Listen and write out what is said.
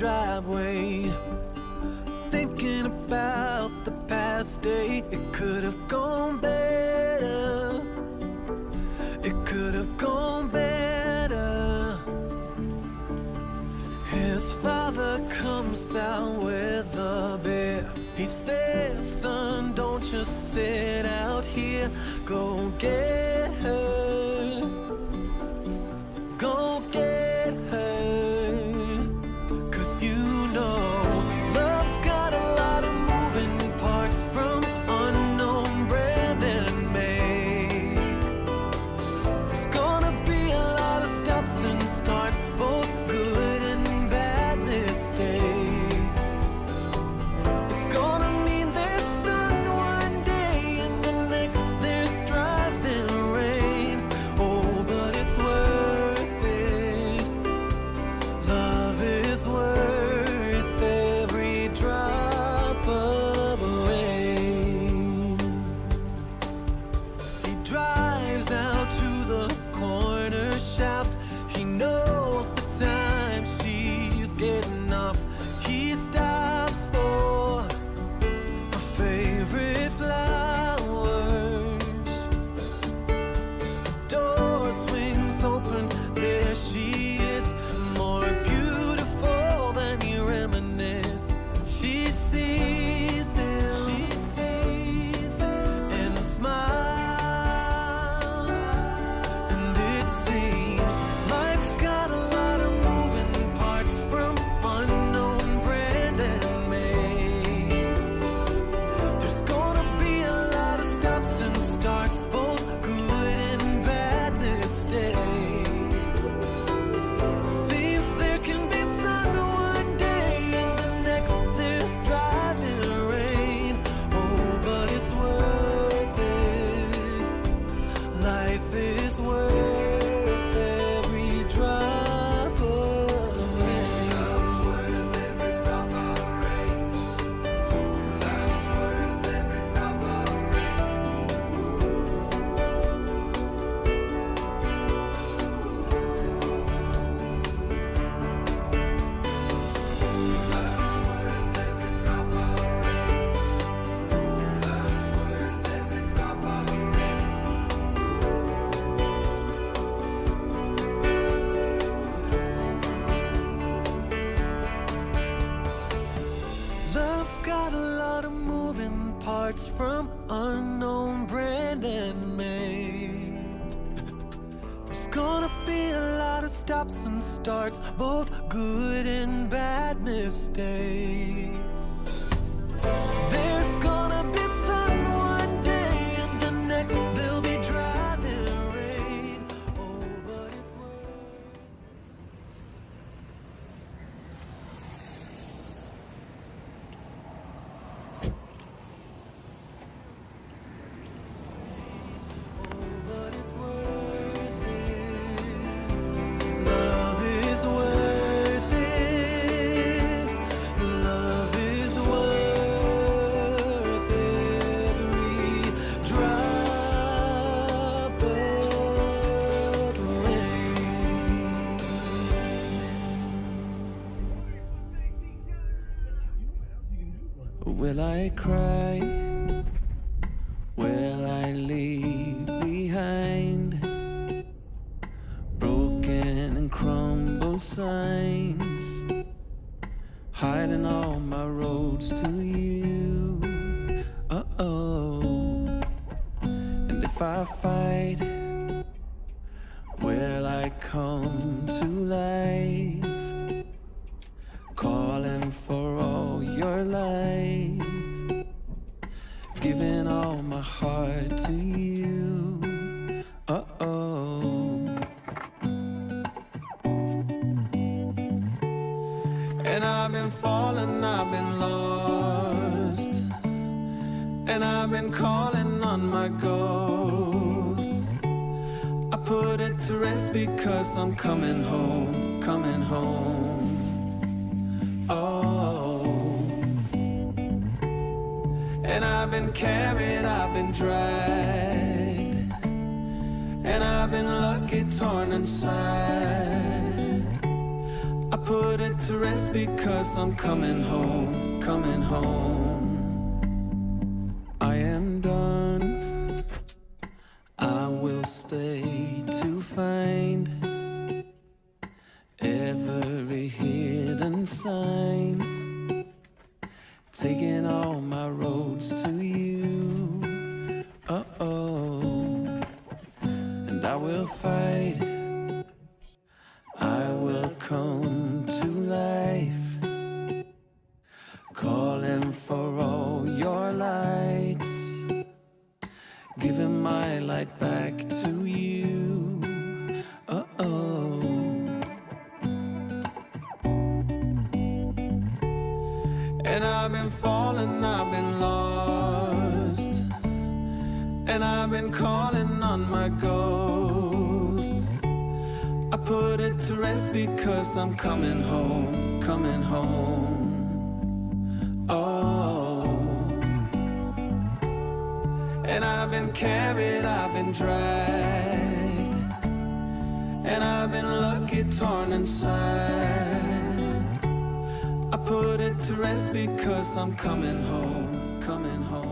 driveway, thinking about the past day. It could have gone better. It could have gone better. His father comes out with a beer. He says, son, don't just sit out here. Go get her. Go get her. 'Cause you know love's got a lot of moving parts, from unknown brand and make. There's gonna be a lot of stops and starts, both good and bad mistakes. It's gonna mean there's sun one day and the next there's driving rain. Oh, but it's worth it. Love is worth every drop of rain. He drives out to the corner shop. He knows the time she's getting off. He stops for her favorite flowers. Door swings open, there she is, more beautiful than he reminisced. She sees him, and smiles. And it seems life's got a lot of moving parts, from unknown brand and make. There's gonna be a lot of stops and starts, both good and bad mistakes. Seems there can be sun one day and the next there's driving rain. Oh, but it's worth it. Life is worth every drop of rain. Love's worth every drop of rain. Love's worth every drop of Love's got a lot of moving parts, from unknown brand and make. There's gonna be a lot of stops and starts, both good and bad mistakes. There's gonna be sun one day and the next there'll be driving rain. Oh, but it's worth. But it's worth it. Love is worth it. Love is worth every drop of rain. Will I cry? Will I leave behind broken and crumbled signs, hiding all my roads to you? And if I fight, will I come to life, calling for all your light, giving all my heart to you? And I've been falling, I've been lost, and I've been calling on my ghosts. I put it to rest because I'm coming home, coming home. And I've been carried, I've been dragged, and I've been lucky torn inside. I put it to rest because I'm coming home, coming home. I am done. I will stay to find every hidden sign, taking all my roads to you. And I will fight. I will come to life, calling for all your lights, giving my light back to you. And I've been falling, I've been lost, and I've been calling on my ghosts. I put it to rest because I'm coming home, coming home. Oh, and I've been carried, I've been dragged, and I've been lucky torn inside. I put it to rest because I'm coming home, coming home.